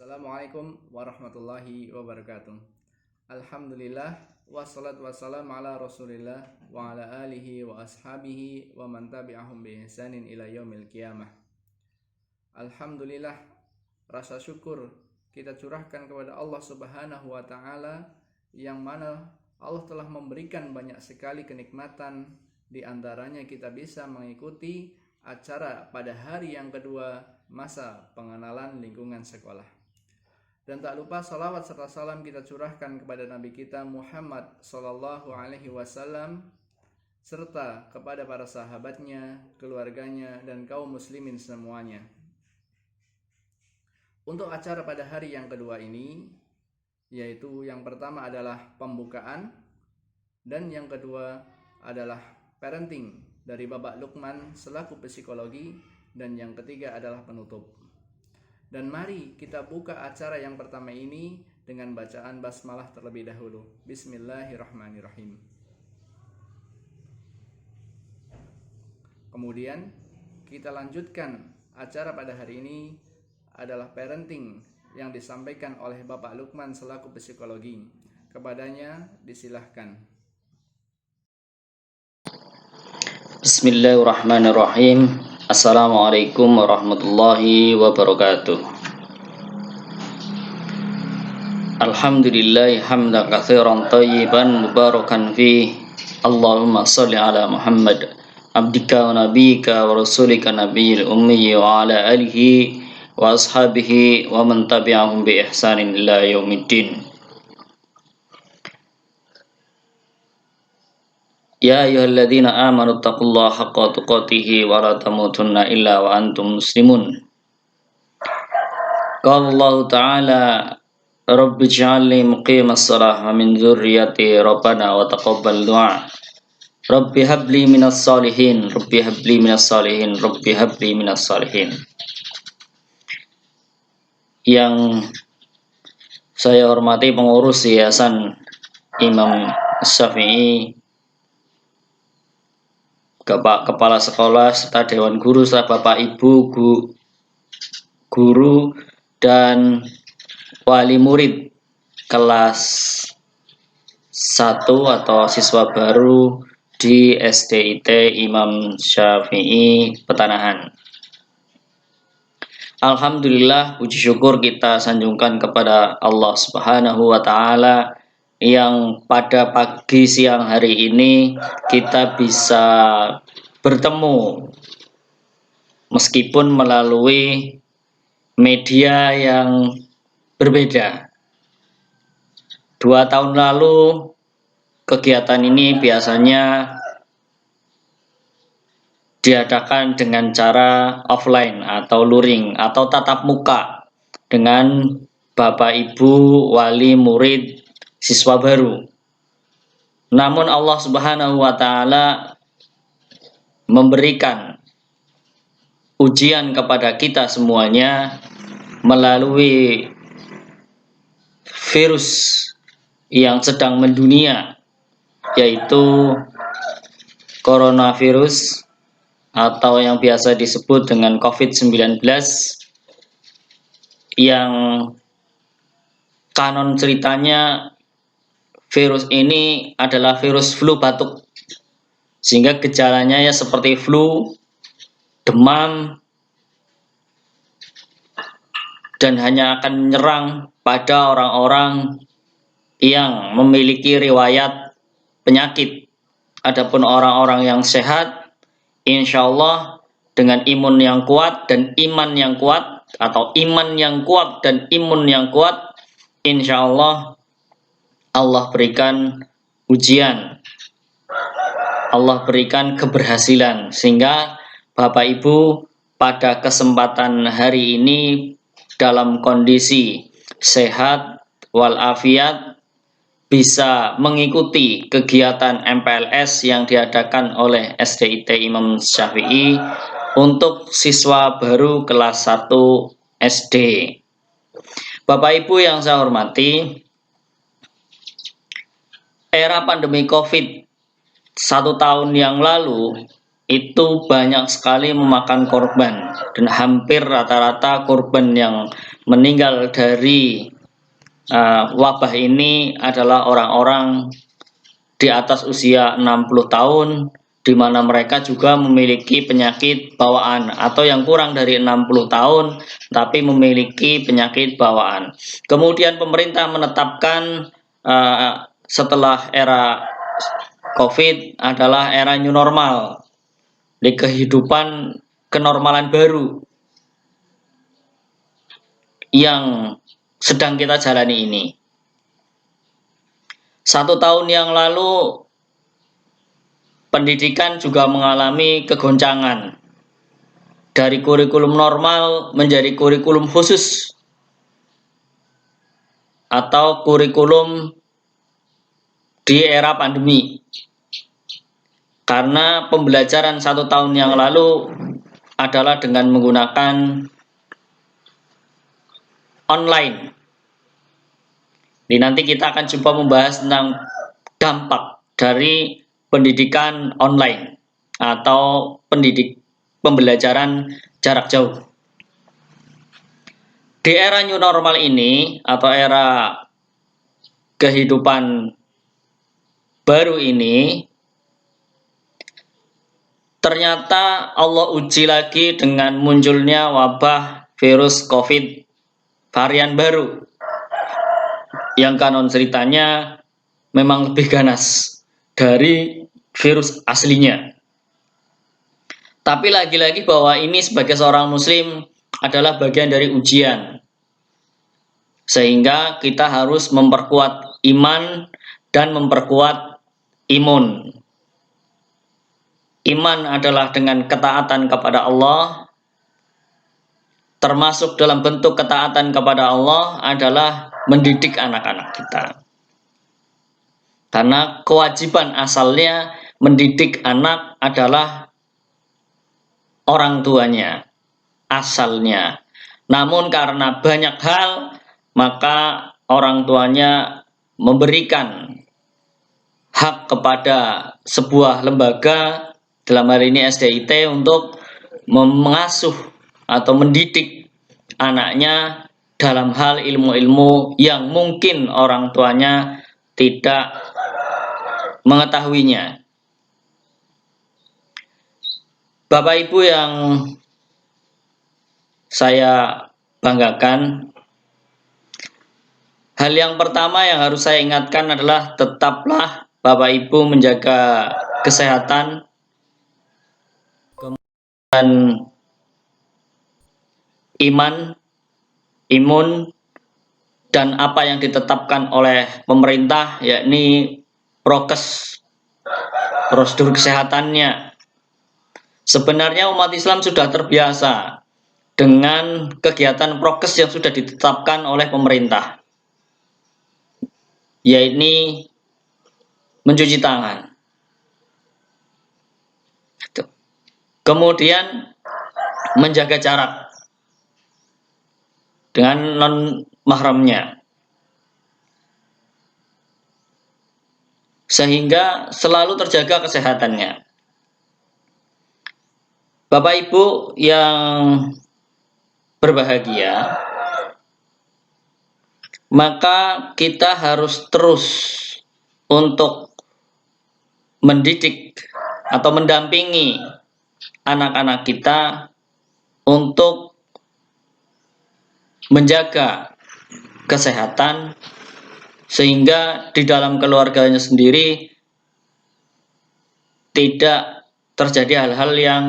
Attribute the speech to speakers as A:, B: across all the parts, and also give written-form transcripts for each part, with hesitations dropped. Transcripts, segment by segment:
A: Assalamualaikum warahmatullahi wabarakatuh. Alhamdulillah wassalatu wassalamu ala Rasulillah wa ala alihi wa ashabihi wa man tabi'ahum bi ihsanin ila yaumil qiyamah. Alhamdulillah, rasa syukur kita curahkan kepada Allah Subhanahu wa taala yang mana Allah telah memberikan banyak sekali kenikmatan, di antaranya kita bisa mengikuti acara pada hari yang kedua masa pengenalan lingkungan sekolah. Dan tak lupa salawat serta salam kita curahkan kepada Nabi kita Muhammad Sallallahu Alaihi Wasallam serta kepada para sahabatnya, keluarganya, dan kaum muslimin semuanya. Untuk acara pada hari yang kedua ini, yaitu yang pertama adalah pembukaan dan yang kedua adalah parenting dari Bapak Lukman selaku psikologi, dan yang ketiga adalah penutup. Dan mari kita buka acara yang pertama ini dengan bacaan basmalah terlebih dahulu. Bismillahirrahmanirrahim. Kemudian kita lanjutkan acara pada hari ini adalah parenting yang disampaikan oleh Bapak Lukman selaku psikologi. Kepadanya disilahkan.
B: Bismillahirrahmanirrahim. Assalamualaikum warahmatullahi wabarakatuh. Alhamdulillah hamdan katsiran thayyiban mubarakan fi. Allahumma shalli ala Muhammad abdika wa nabiyyika wa rasulika nabiyil ummi wa ala alihi wa ashabihi wa man tabi'ahum bi ihsanin ila yaumiddin. Ya ayyuhalladzina amanu taqullaha haqqa tuqatih wa la tamutunna illa wa antum muslimun. Qala Allah Ta'ala Rabbi ij'alni muqimas shalah wa min dzurriyyati rabbana wa taqabbal du'a. Rabbi habli minas salihin, Rabbi habli minas salihin, Rabbi habli minas salihin. Yang saya hormati pengurus Yayasan Imam Syafi'i, Kepala Sekolah serta Dewan Guru serta Bapak Ibu guru dan wali murid kelas 1 atau siswa baru di SDIT Imam Syafi'i Petanahan. Alhamdulillah, puji syukur kita sanjungkan kepada Allah Subhanahu wa taala yang pada pagi siang hari ini kita bisa bertemu meskipun melalui media yang berbeda. 2 tahun lalu kegiatan ini biasanya diadakan dengan cara offline atau luring atau tatap muka dengan Bapak Ibu, wali murid, siswa baru. Namun Allah Subhanahu wa taala memberikan ujian kepada kita semuanya melalui virus yang sedang mendunia, yaitu coronavirus atau yang biasa disebut dengan COVID-19, yang kanon ceritanya virus ini adalah virus flu batuk, sehingga gejalanya ya seperti flu, demam, dan hanya akan menyerang pada orang-orang yang memiliki riwayat penyakit. Adapun orang-orang yang sehat, insya Allah dengan imun yang kuat dan iman yang kuat, atau iman yang kuat dan imun yang kuat, insya Allah Allah berikan ujian, Allah berikan keberhasilan, sehingga Bapak Ibu pada kesempatan hari ini dalam kondisi sehat walafiat bisa mengikuti kegiatan MPLS yang diadakan oleh SDIT Imam Syafi'i untuk siswa baru kelas 1 SD. Bapak Ibu yang saya hormati, era pandemi COVID 1 tahun yang lalu itu banyak sekali memakan korban, dan hampir rata-rata korban yang meninggal dari wabah ini adalah orang-orang di atas usia 60 tahun, di mana mereka juga memiliki penyakit bawaan, atau yang kurang dari 60 tahun tapi memiliki penyakit bawaan. Kemudian pemerintah menetapkan setelah era COVID adalah era new normal, di kehidupan kenormalan baru yang sedang kita jalani ini. 1 tahun yang lalu pendidikan juga mengalami kegoncangan dari kurikulum normal menjadi kurikulum khusus atau kurikulum di era pandemi, karena pembelajaran 1 tahun yang lalu adalah dengan menggunakan online. Jadi nanti kita akan coba membahas tentang dampak dari pendidikan online atau pembelajaran jarak jauh. Di era new normal ini atau era kehidupan baru ini, ternyata Allah uji lagi dengan munculnya wabah virus COVID varian baru, yang konon ceritanya memang lebih ganas dari virus aslinya. Tapi lagi-lagi bahwa ini sebagai seorang muslim adalah bagian dari ujian, sehingga kita harus memperkuat iman dan memperkuat imun. Iman adalah dengan ketaatan kepada Allah, termasuk dalam bentuk ketaatan kepada Allah adalah mendidik anak-anak kita. Karena kewajiban asalnya mendidik anak adalah orang tuanya, asalnya. Namun karena banyak hal, maka orang tuanya memberikan hak kepada sebuah lembaga, dalam hal ini SDIT, untuk mengasuh atau mendidik anaknya dalam hal ilmu-ilmu yang mungkin orang tuanya tidak mengetahuinya. Bapak Ibu yang saya banggakan, hal yang pertama yang harus saya ingatkan adalah tetaplah Bapak Ibu menjaga kesehatan, kemudian iman, imun, dan apa yang ditetapkan oleh pemerintah, yakni prokes, prosedur kesehatannya. Sebenarnya umat Islam sudah terbiasa dengan kegiatan prokes yang sudah ditetapkan oleh pemerintah, yaitu mencuci tangan, kemudian menjaga jarak dengan non-mahramnya, sehingga selalu terjaga kesehatannya. Bapak Ibu yang berbahagia, maka kita harus terus untuk mendidik atau mendampingi anak-anak kita untuk menjaga kesehatan, sehingga di dalam keluarganya sendiri tidak terjadi hal-hal yang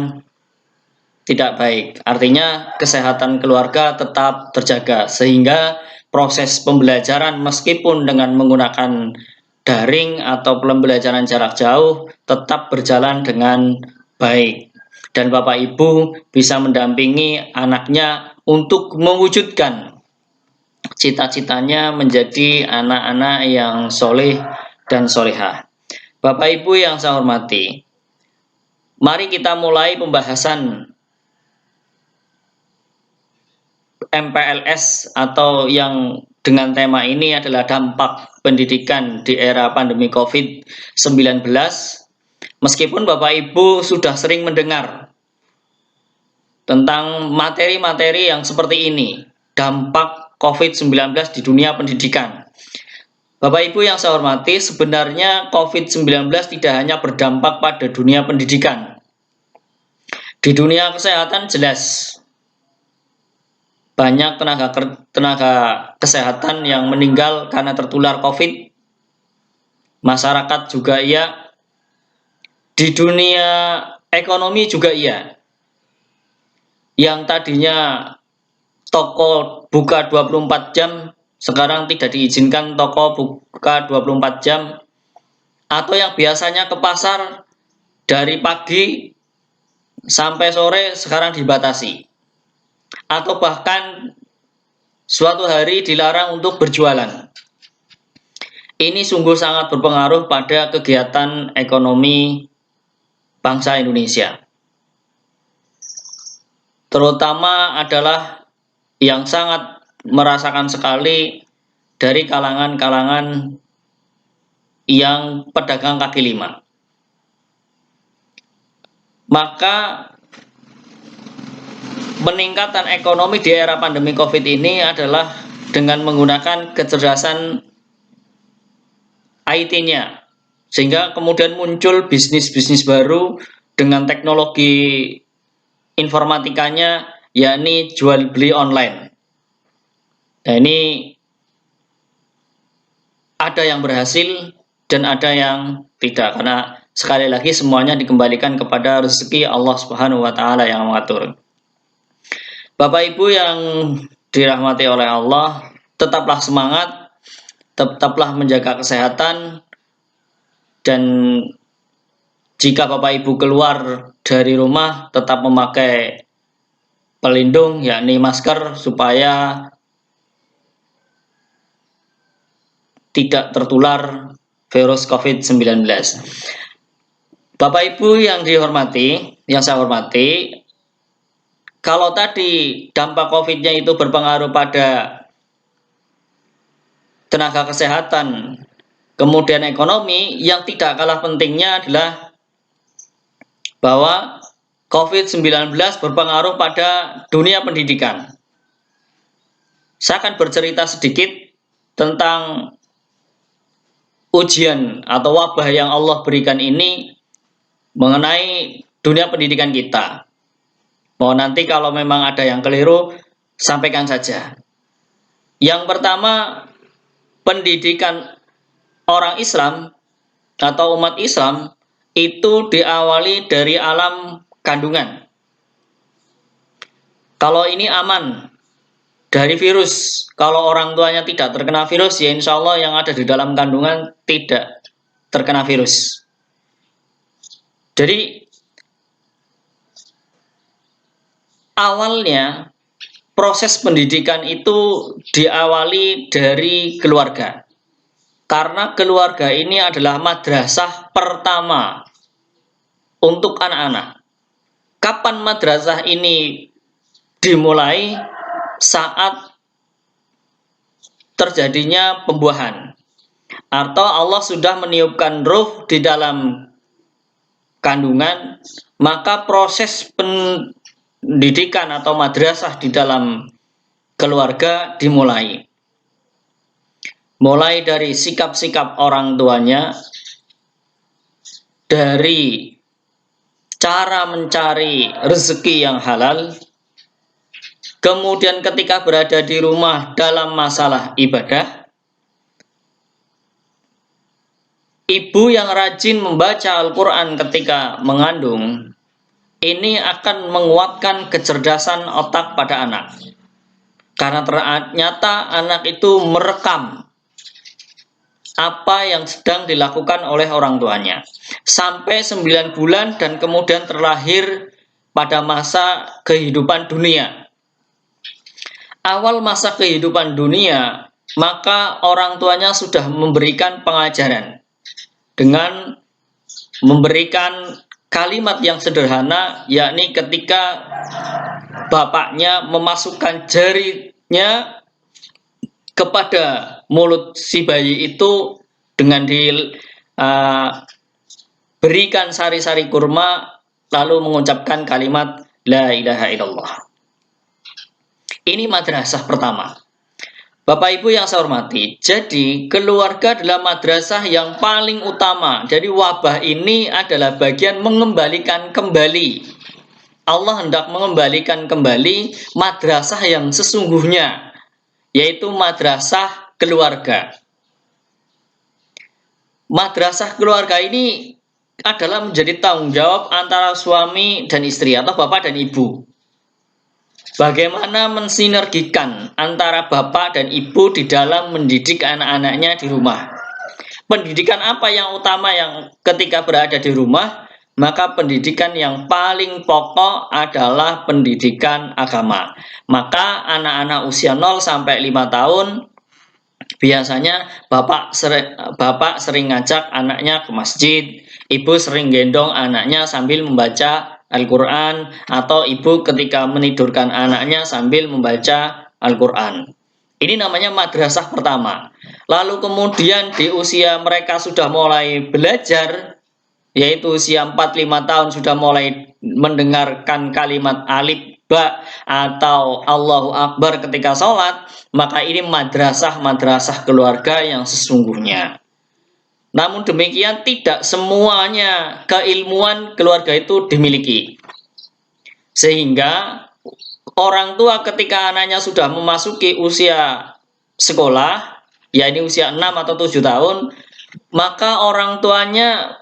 B: tidak baik. Artinya kesehatan keluarga tetap terjaga, sehingga proses pembelajaran meskipun dengan menggunakan daring atau pembelajaran jarak jauh tetap berjalan dengan baik, dan Bapak Ibu bisa mendampingi anaknya untuk mewujudkan cita-citanya menjadi anak-anak yang soleh dan solehah. Bapak Ibu yang saya hormati, mari kita mulai pembahasan MPLS atau yang dengan tema ini adalah dampak pendidikan di era pandemi COVID-19. Meskipun Bapak Ibu sudah sering mendengar tentang materi-materi yang seperti ini, dampak COVID-19 di dunia pendidikan. Bapak Ibu yang saya hormati, sebenarnya COVID-19 tidak hanya berdampak pada dunia pendidikan. Di dunia kesehatan jelas banyak tenaga kesehatan yang meninggal karena tertular COVID. Masyarakat juga iya. Di dunia ekonomi juga iya. Yang tadinya toko buka 24 jam, sekarang tidak diizinkan toko buka 24 jam. Atau yang biasanya ke pasar dari pagi sampai sore sekarang dibatasi. Atau bahkan suatu hari dilarang untuk berjualan. Ini sungguh sangat berpengaruh pada kegiatan ekonomi bangsa Indonesia. Terutama adalah yang sangat merasakan sekali dari kalangan-kalangan yang pedagang kaki lima. Maka peningkatan ekonomi di era pandemi COVID ini adalah dengan menggunakan kecerdasan IT-nya, sehingga kemudian muncul bisnis-bisnis baru dengan teknologi informatikanya, yakni jual beli online. Nah, ini ada yang berhasil dan ada yang tidak, karena sekali lagi semuanya dikembalikan kepada rezeki Allah Subhanahu wa taala yang mengatur. Bapak Ibu yang dirahmati oleh Allah, tetaplah semangat, tetaplah menjaga kesehatan, dan jika Bapak Ibu keluar dari rumah tetap memakai pelindung, yakni masker, supaya tidak tertular virus COVID-19. Bapak Ibu yang dihormati, yang saya hormati, kalau tadi dampak COVID-nya itu berpengaruh pada tenaga kesehatan, kemudian ekonomi, yang tidak kalah pentingnya adalah bahwa COVID-19 berpengaruh pada dunia pendidikan. Saya akan bercerita sedikit tentang ujian atau wabah yang Allah berikan ini mengenai dunia pendidikan kita. Mohon nanti kalau memang ada yang keliru, sampaikan saja. Yang pertama, pendidikan orang Islam atau umat Islam itu diawali dari alam kandungan. Kalau ini aman dari virus, kalau orang tuanya tidak terkena virus, ya insya Allah yang ada di dalam kandungan tidak terkena virus. Jadi awalnya proses pendidikan itu diawali dari keluarga. Karena keluarga ini adalah madrasah pertama untuk anak-anak. Kapan madrasah ini dimulai? Saat terjadinya pembuahan. Atau Allah sudah meniupkan ruh di dalam kandungan, maka proses pendidikan atau madrasah di dalam keluarga dimulai. Mulai dari sikap-sikap orang tuanya, dari cara mencari rezeki yang halal, kemudian ketika berada di rumah dalam masalah ibadah, ibu yang rajin membaca Al-Quran ketika mengandung, ini akan menguatkan kecerdasan otak pada anak. Karena ternyata anak itu merekam apa yang sedang dilakukan oleh orang tuanya sampai 9 bulan dan kemudian terlahir pada masa kehidupan dunia. Awal masa kehidupan dunia, maka orang tuanya sudah memberikan pengajaran dengan memberikan kalimat yang sederhana, yakni ketika bapaknya memasukkan jarinya kepada mulut si bayi itu dengan diberikan sari-sari kurma, lalu mengucapkan kalimat La ilaha illallah. Ini madrasah pertama. Bapak Ibu yang saya hormati, jadi keluarga adalah madrasah yang paling utama. Jadi wabah ini adalah bagian mengembalikan kembali. Allah hendak mengembalikan kembali madrasah yang sesungguhnya, yaitu madrasah keluarga. Madrasah keluarga ini adalah menjadi tanggung jawab antara suami dan istri atau bapak dan ibu. Bagaimana mensinergikan antara bapak dan ibu di dalam mendidik anak-anaknya di rumah. Pendidikan apa yang utama yang ketika berada di rumah? Maka pendidikan yang paling pokok adalah pendidikan agama. Maka anak-anak usia 0 sampai 5 tahun biasanya bapak sering ngajak anaknya ke masjid, ibu sering gendong anaknya sambil membaca Al-Quran, atau ibu ketika menidurkan anaknya sambil membaca Al-Quran. Ini namanya madrasah pertama. Lalu kemudian di usia mereka sudah mulai belajar, yaitu usia 4-5 tahun sudah mulai mendengarkan kalimat alif ba atau Allahu Akbar ketika sholat, maka ini madrasah keluarga yang sesungguhnya. Namun demikian tidak semuanya keilmuan keluarga itu dimiliki. Sehingga orang tua ketika anaknya sudah memasuki usia sekolah, ya ini usia 6 atau 7 tahun, maka orang tuanya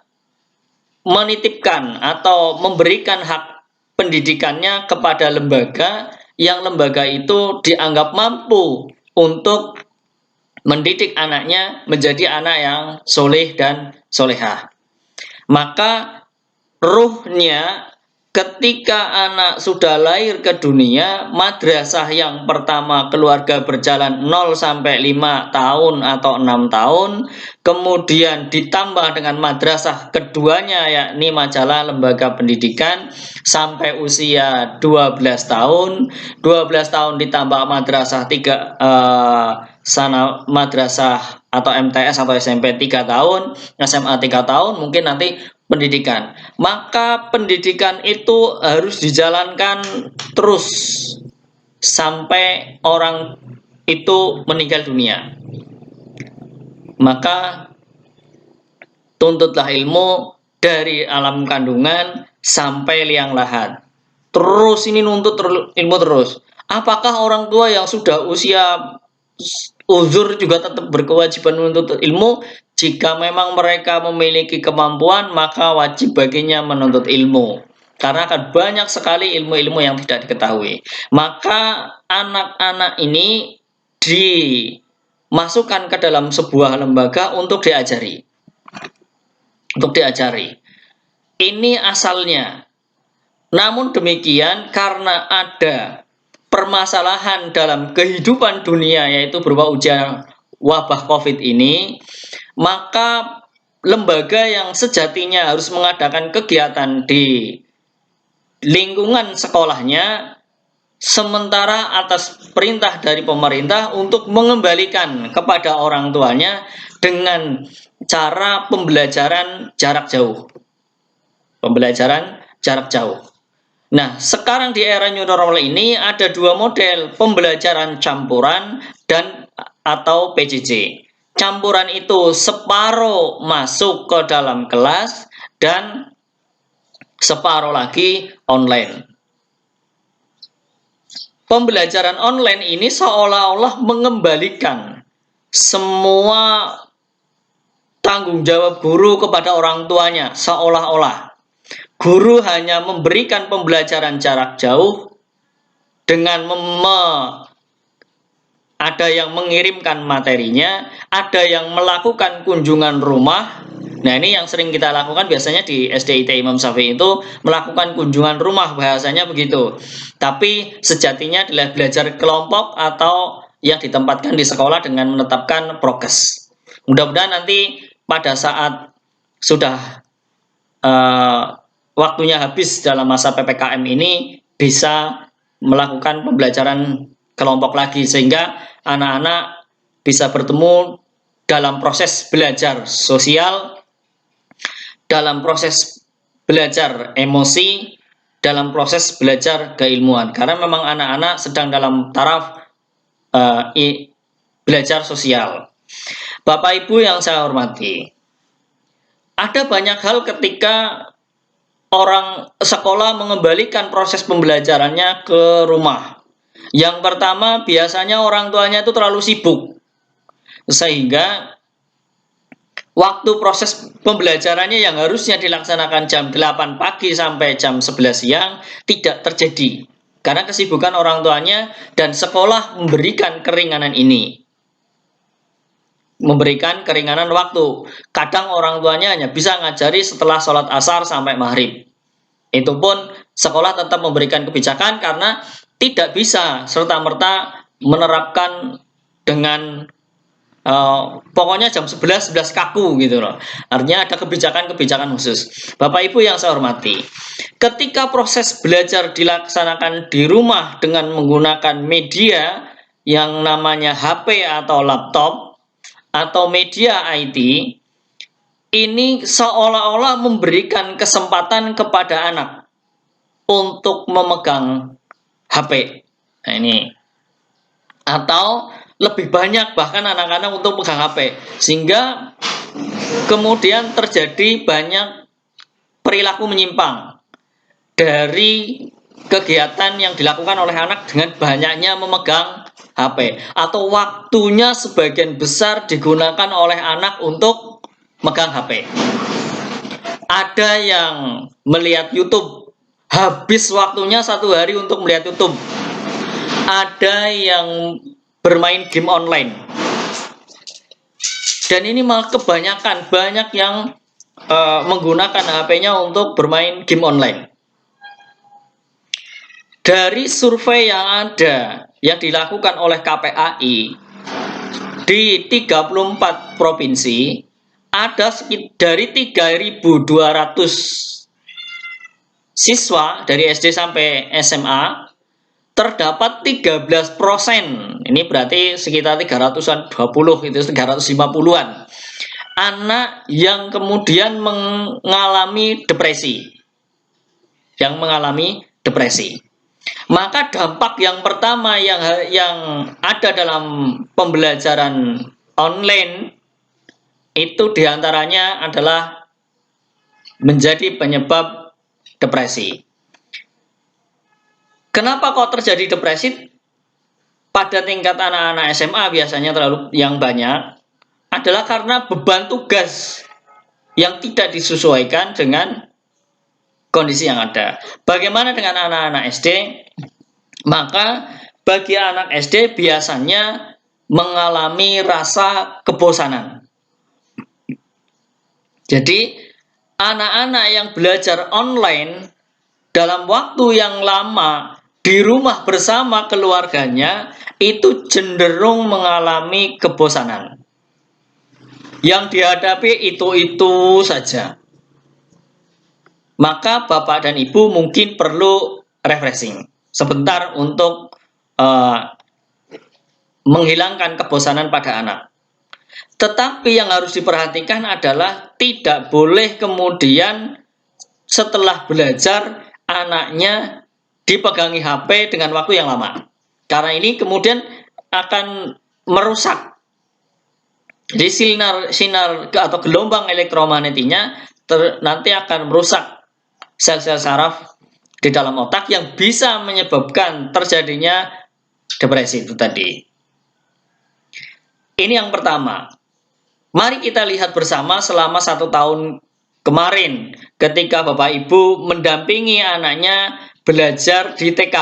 B: menitipkan atau memberikan hak pendidikannya kepada lembaga yang lembaga itu dianggap mampu untuk mendidik anaknya menjadi anak yang soleh dan solehah. Maka ruhnya ketika anak sudah lahir ke dunia, madrasah yang pertama keluarga berjalan 0 sampai 5 tahun atau 6 tahun, kemudian ditambah dengan madrasah keduanya yakni majalah lembaga pendidikan sampai usia 12 tahun, 12 tahun ditambah madrasah madrasah atau MTS atau SMP 3 tahun, SMA 3 tahun, mungkin nanti pendidikan. Maka pendidikan itu harus dijalankan terus sampai orang itu meninggal dunia. Maka tuntutlah ilmu dari alam kandungan sampai liang lahat. Terus ini nuntut ilmu terus. Apakah orang tua yang sudah usia uzur juga tetap berkewajiban menuntut ilmu? Jika memang mereka memiliki kemampuan, maka wajib baginya menuntut ilmu. Karena akan banyak sekali ilmu-ilmu yang tidak diketahui. Maka anak-anak ini dimasukkan ke dalam sebuah lembaga untuk diajari. Ini asalnya. Namun demikian, karena ada permasalahan dalam kehidupan dunia, yaitu berupa ujian wabah COVID ini, maka lembaga yang sejatinya harus mengadakan kegiatan di lingkungan sekolahnya, sementara atas perintah dari pemerintah untuk mengembalikan kepada orang tuanya dengan cara pembelajaran jarak jauh. Nah, sekarang di era new normal ini ada dua model pembelajaran campuran dan atau PJJ. Campuran itu separuh masuk ke dalam kelas dan separuh lagi online. Pembelajaran online ini seolah-olah mengembalikan semua tanggung jawab guru kepada orang tuanya, seolah-olah guru hanya memberikan pembelajaran jarak jauh dengan ada yang mengirimkan materinya, ada yang melakukan kunjungan rumah. Nah, ini yang sering kita lakukan biasanya di SDIT Imam Syafi'i itu melakukan kunjungan rumah, bahasanya begitu. Tapi sejatinya adalah belajar kelompok atau yang ditempatkan di sekolah dengan menetapkan prokes. Mudah-mudahan nanti pada saat sudah waktunya habis dalam masa PPKM ini bisa melakukan pembelajaran kelompok lagi, sehingga anak-anak bisa bertemu dalam proses belajar sosial, dalam proses belajar emosi, dalam proses belajar keilmuan, karena memang anak-anak sedang dalam taraf belajar sosial. Bapak Ibu yang saya hormati, ada banyak hal ketika orang sekolah mengembalikan proses pembelajarannya ke rumah. Yang pertama, biasanya orang tuanya itu terlalu sibuk, sehingga waktu proses pembelajarannya yang harusnya dilaksanakan jam 8 pagi sampai jam 11 siang tidak terjadi. Karena kesibukan orang tuanya dan sekolah memberikan keringanan ini. Memberikan keringanan waktu. Kadang orang tuanya hanya bisa ngajari setelah sholat asar sampai maghrib. Itu pun sekolah tetap memberikan kebijakan karena tidak bisa serta-merta menerapkan dengan pokoknya jam 11 kaku gitu loh. Artinya ada kebijakan-kebijakan khusus. Bapak Ibu yang saya hormati, ketika proses belajar dilaksanakan di rumah dengan menggunakan media yang namanya HP atau laptop atau media IT, ini seolah-olah memberikan kesempatan kepada anak untuk memegang HP. Nah, ini. Atau lebih banyak bahkan anak-anak untuk pegang HP. Sehingga kemudian terjadi banyak perilaku menyimpang dari kegiatan yang dilakukan oleh anak dengan banyaknya memegang HP, atau waktunya sebagian besar digunakan oleh anak untuk megang HP. Ada yang melihat YouTube, habis waktunya 1 hari untuk melihat YouTube. Ada yang bermain game online. Dan ini malah kebanyakan, banyak yang menggunakan HP-nya untuk bermain game online. Dari survei yang ada yang dilakukan oleh KPAI di 34 provinsi, ada dari 3.200 siswa dari SD sampai SMA, terdapat 13%. Ini berarti sekitar 320 itu 350-an anak yang kemudian mengalami depresi. Maka dampak yang pertama yang ada dalam pembelajaran online itu diantaranya adalah menjadi penyebab depresi. Kenapa kok terjadi depresi? Pada tingkat anak-anak SMA biasanya terlalu yang banyak adalah karena beban tugas yang tidak disesuaikan dengan kondisi yang ada. Bagaimana dengan anak-anak SD? Maka bagi anak SD biasanya mengalami rasa kebosanan. Jadi anak-anak yang belajar online dalam waktu yang lama di rumah bersama keluarganya itu cenderung mengalami kebosanan. Yang dihadapi itu-itu saja. Maka Bapak dan Ibu mungkin perlu refreshing sebentar untuk menghilangkan kebosanan pada anak. Tetapi yang harus diperhatikan adalah tidak boleh kemudian setelah belajar anaknya dipegangi HP dengan waktu yang lama. Karena ini kemudian akan merusak. Jadi sinar atau gelombang elektromagnetnya nanti akan merusak sel-sel saraf di dalam otak yang bisa menyebabkan terjadinya depresi itu tadi. Ini yang pertama. Mari kita lihat bersama selama 1 tahun kemarin ketika Bapak Ibu mendampingi anaknya belajar di TK.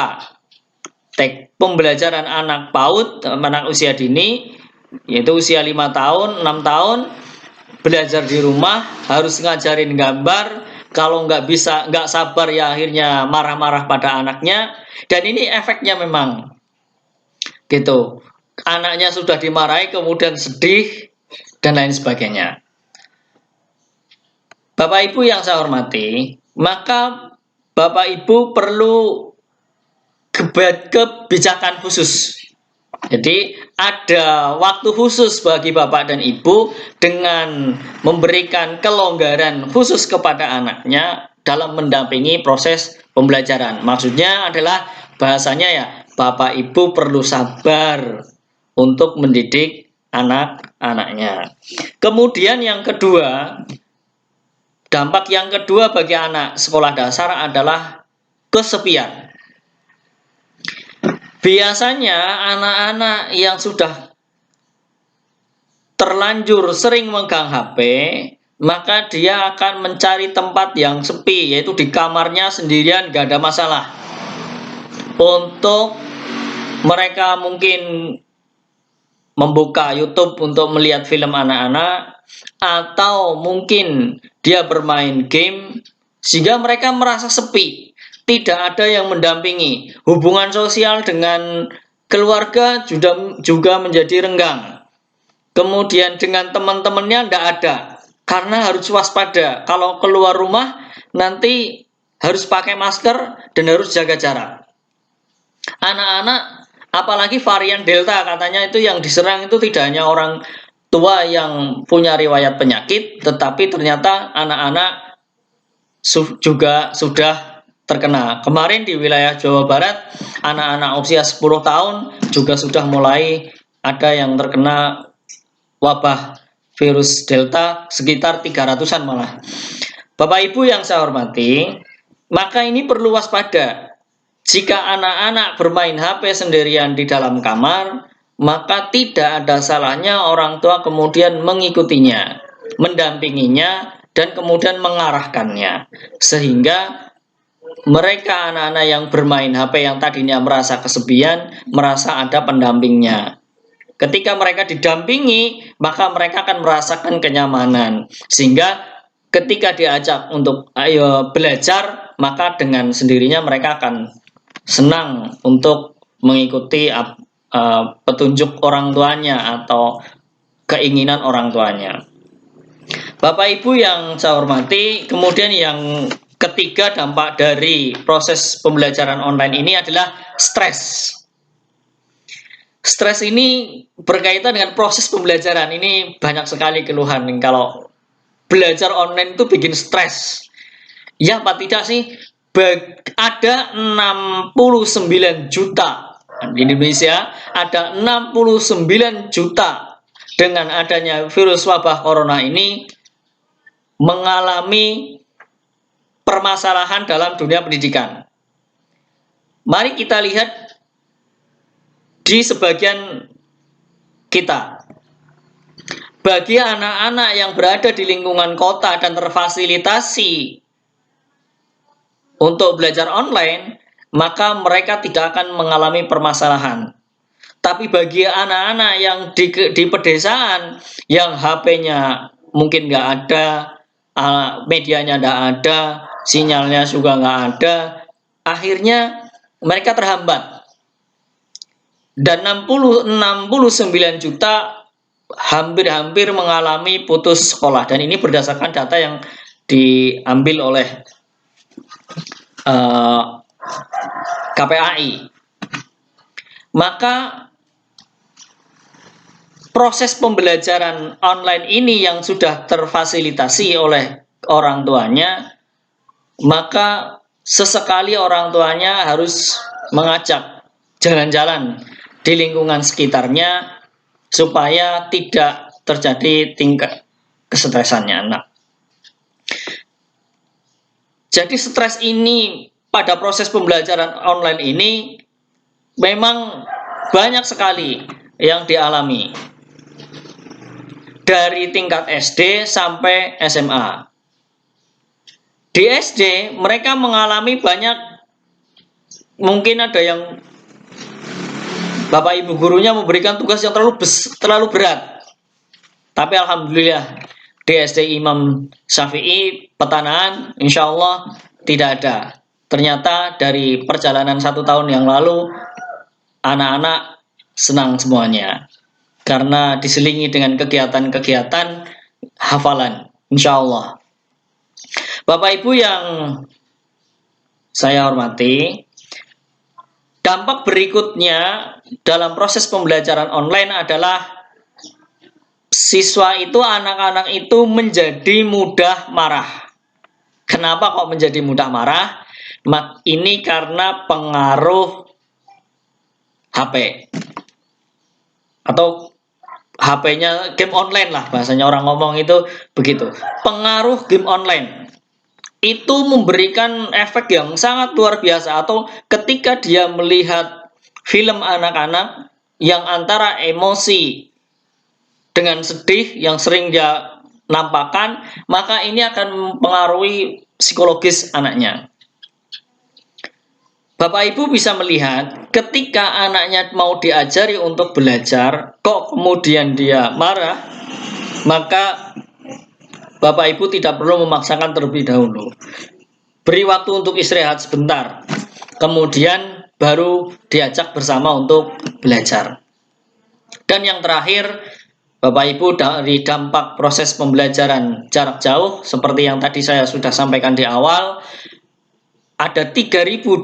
B: Pembelajaran anak PAUD, anak usia dini, yaitu usia 5 tahun, 6 tahun, belajar di rumah, harus ngajarin gambar, kalau nggak sabar ya akhirnya marah-marah pada anaknya, dan ini efeknya memang gitu. Anaknya sudah dimarahi kemudian sedih dan lain sebagainya. Bapak Ibu yang saya hormati, maka Bapak Ibu perlu kebijakan khusus Jadi ada waktu khusus bagi bapak dan ibu dengan memberikan kelonggaran khusus kepada anaknya dalam mendampingi proses pembelajaran. Maksudnya adalah bahasanya ya, bapak ibu perlu sabar untuk mendidik anak-anaknya. Kemudian yang kedua, dampak yang kedua bagi anak sekolah dasar adalah kesepian. Biasanya anak-anak yang sudah terlanjur sering megang HP, maka dia akan mencari tempat yang sepi, yaitu di kamarnya sendirian, gak ada masalah. Untuk mereka mungkin membuka YouTube untuk melihat film anak-anak, atau mungkin dia bermain game, sehingga mereka merasa sepi, tidak ada yang mendampingi. Hubungan sosial dengan keluarga juga menjadi renggang. Kemudian dengan teman-temannya tidak ada, karena harus waspada. Kalau keluar rumah nanti harus pakai masker dan harus jaga jarak. Anak-anak, apalagi varian Delta, katanya itu yang diserang itu tidak hanya orang tua yang punya riwayat penyakit, tetapi ternyata anak-anak juga sudah terkena. Kemarin di wilayah Jawa Barat, anak-anak usia 10 tahun juga sudah mulai ada yang terkena wabah virus Delta, sekitar 300-an malah. Bapak Ibu yang saya hormati, maka ini perlu waspada. Jika anak-anak bermain HP sendirian di dalam kamar, maka tidak ada salahnya orang tua kemudian mengikutinya, mendampinginya, dan kemudian mengarahkannya. Sehingga mereka anak-anak yang bermain HP yang tadinya merasa kesepian, merasa ada pendampingnya. Ketika mereka didampingi, maka mereka akan merasakan kenyamanan. Sehingga ketika diajak untuk ayo belajar, maka dengan sendirinya mereka akan senang untuk mengikuti petunjuk orang tuanya atau keinginan orang tuanya. Bapak Ibu yang saya hormati, kemudian yang ketiga dampak dari proses pembelajaran online ini adalah stres. Stres ini berkaitan dengan proses pembelajaran. Ini banyak sekali keluhan nih, kalau belajar online itu bikin stres. Ya apa tidak sih? Ada 69 juta di Indonesia, ada 69 juta dengan adanya virus wabah corona ini mengalami permasalahan dalam dunia pendidikan. Mari kita lihat di sebagian kita. Bagi anak-anak yang berada di lingkungan kota dan terfasilitasi untuk belajar online, maka mereka tidak akan mengalami permasalahan. Tapi bagi anak-anak yang di pedesaan, yang HP-nya mungkin nggak ada, medianya nggak ada, sinyalnya juga nggak ada, akhirnya mereka terhambat. Dan 69 juta hampir-hampir mengalami putus sekolah. Dan ini berdasarkan data yang diambil oleh KPAI. Maka proses pembelajaran online ini yang sudah terfasilitasi oleh orang tuanya, maka sesekali orang tuanya harus mengajak jalan-jalan di lingkungan sekitarnya supaya tidak terjadi tingkat kesetresannya anak. Jadi stres ini pada proses pembelajaran online ini memang banyak sekali yang dialami dari tingkat SD sampai SMA. Di SD mereka mengalami banyak, mungkin ada yang Bapak Ibu gurunya memberikan tugas yang terlalu berat. Tapi alhamdulillah di SD Imam Syafi'i Petanaan insya Allah tidak ada. Ternyata dari perjalanan 1 tahun yang lalu anak-anak senang semuanya karena diselingi dengan kegiatan-kegiatan hafalan insya Allah. Bapak Ibu yang saya hormati, Dampak berikutnya dalam proses pembelajaran online adalah siswa itu, anak-anak itu menjadi mudah marah. Kenapa kok menjadi mudah marah? Ini karena pengaruh HP atau HP-nya game online lah, bahasanya orang ngomong itu begitu. Pengaruh game online itu memberikan efek yang sangat luar biasa, atau ketika dia melihat film anak-anak yang antara emosi dengan sedih yang sering dia nampakkan, maka ini akan mempengaruhi psikologis anaknya. Bapak Ibu bisa melihat ketika anaknya mau diajari untuk belajar, kok kemudian dia marah, maka Bapak Ibu tidak perlu memaksakan terlebih dahulu. Beri waktu untuk istirahat sebentar, kemudian baru diajak bersama untuk belajar. Dan yang terakhir, Bapak Ibu, dari dampak proses pembelajaran jarak jauh, seperti yang tadi saya sudah sampaikan di awal, ada 3.200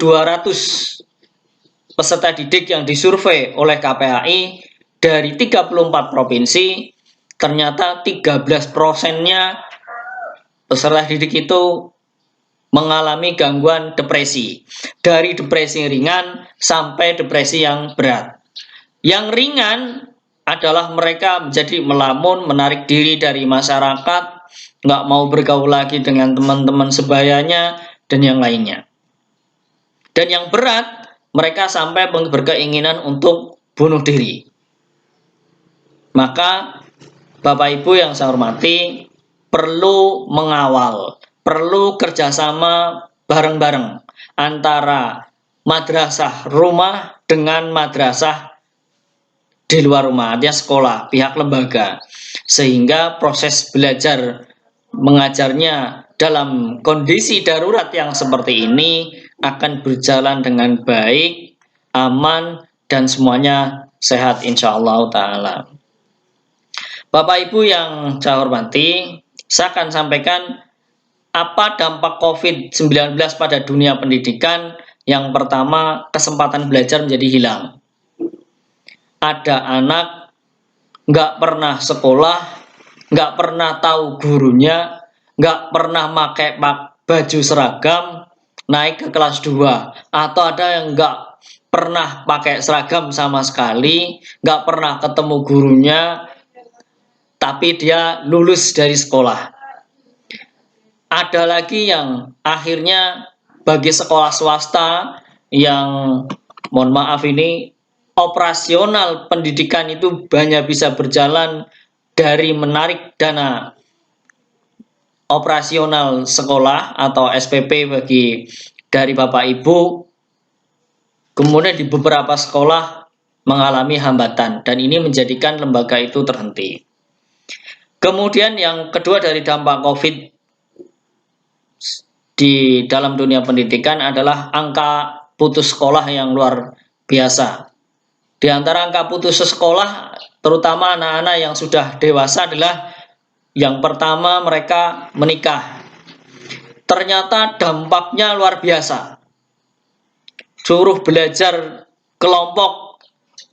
B: peserta didik yang disurvei oleh KPAI dari 34 provinsi. Ternyata 13%-nya peserta didik itu mengalami gangguan depresi, dari depresi ringan sampai depresi yang berat. Yang ringan adalah mereka menjadi melamun, menarik diri dari masyarakat, nggak mau bergaul lagi dengan teman-teman sebayanya, dan yang lainnya. Dan yang berat, mereka sampai berkeinginan untuk bunuh diri. Maka Bapak Ibu yang saya hormati, perlu mengawal, perlu kerjasama bareng-bareng antara madrasah rumah dengan madrasah di luar rumah, artinya sekolah, pihak lembaga, sehingga proses belajar mengajarnya dalam kondisi darurat yang seperti ini akan berjalan dengan baik, aman, dan semuanya sehat insyaallah ta'ala. Bapak Ibu yang saya hormati, saya akan sampaikan apa dampak COVID-19 pada dunia pendidikan. Yang pertama, kesempatan belajar menjadi hilang. Ada anak nggak pernah sekolah, nggak pernah tahu gurunya, nggak pernah pakai baju seragam, naik ke kelas 2. Atau ada yang nggak pernah pakai seragam sama sekali, nggak pernah ketemu gurunya, tapi dia lulus dari sekolah. Ada lagi yang akhirnya bagi sekolah swasta yang, mohon maaf ini, operasional pendidikan itu hanya bisa berjalan dari menarik dana operasional sekolah atau SPP bagi dari Bapak Ibu. Kemudian di beberapa sekolah mengalami hambatan, dan ini menjadikan lembaga itu terhenti. Kemudian yang kedua dari dampak COVID di dalam dunia pendidikan adalah angka putus sekolah yang luar biasa. Di antara angka putus sekolah, terutama anak-anak yang sudah dewasa, adalah yang pertama mereka menikah. Ternyata dampaknya luar biasa. Suruh belajar kelompok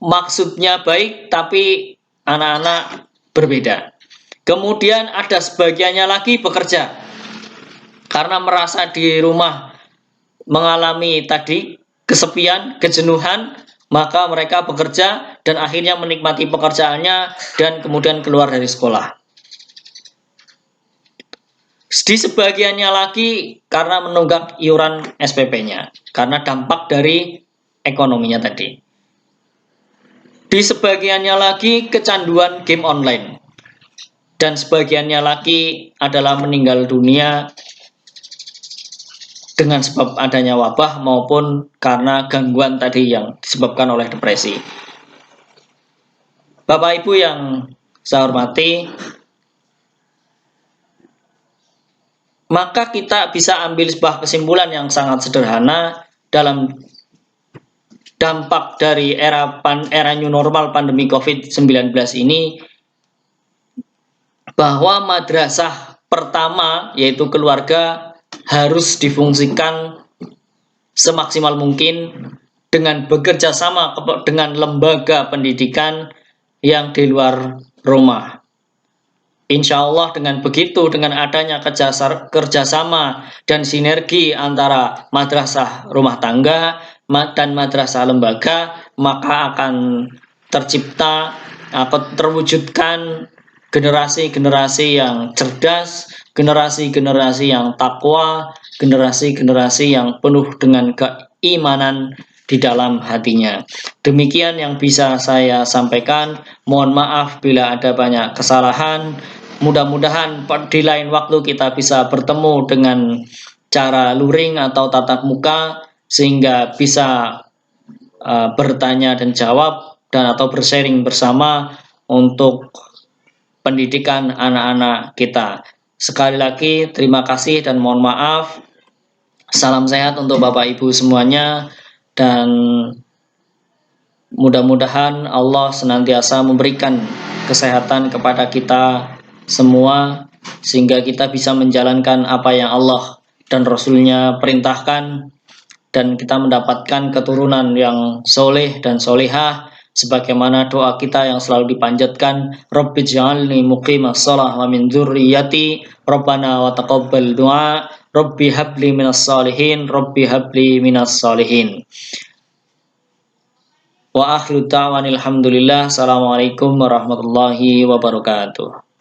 B: maksudnya baik, tapi anak-anak berbeda. Kemudian ada sebagiannya lagi bekerja karena merasa di rumah mengalami tadi kesepian, kejenuhan, maka mereka bekerja dan akhirnya menikmati pekerjaannya dan kemudian keluar dari sekolah. Di sebagiannya lagi karena menunggak iuran SPP-nya karena dampak dari ekonominya tadi. Di sebagiannya lagi kecanduan game online. Dan sebagiannya lagi adalah meninggal dunia dengan sebab adanya wabah maupun karena gangguan tadi yang disebabkan oleh depresi. Bapak Ibu yang saya hormati, maka kita bisa ambil sebuah kesimpulan yang sangat sederhana dalam dampak dari era new normal pandemi COVID-19 ini, bahwa madrasah pertama yaitu keluarga harus difungsikan semaksimal mungkin dengan bekerja sama dengan lembaga pendidikan yang di luar rumah. Insya Allah dengan begitu, dengan adanya kerjasama dan sinergi antara madrasah rumah tangga dan madrasah lembaga, maka akan tercipta atau terwujudkan generasi-generasi yang cerdas, generasi-generasi yang takwa, generasi-generasi yang penuh dengan keimanan di dalam hatinya. Demikian yang bisa saya sampaikan. Mohon maaf bila ada banyak kesalahan. Mudah-mudahan di lain waktu kita bisa bertemu dengan cara luring atau tatap muka sehingga bisa bertanya dan jawab dan atau bersharing bersama untuk pendidikan anak-anak kita. Sekali lagi terima kasih dan mohon maaf. Salam sehat untuk Bapak Ibu semuanya dan mudah-mudahan Allah senantiasa memberikan kesehatan kepada kita semua sehingga kita bisa menjalankan apa yang Allah dan Rasul-Nya perintahkan dan kita mendapatkan keturunan yang soleh dan solehah sebagaimana doa kita yang selalu dipanjatkan, Rabbi ja'alni muqimas shalah wa min dzurriyyati Rabbana wa taqabbal du'a Rabbi habli minas salihin Rabbi habli minas salihin. Wa akhiru da'wana alhamdulillah. Assalamualaikum warahmatullahi wabarakatuh.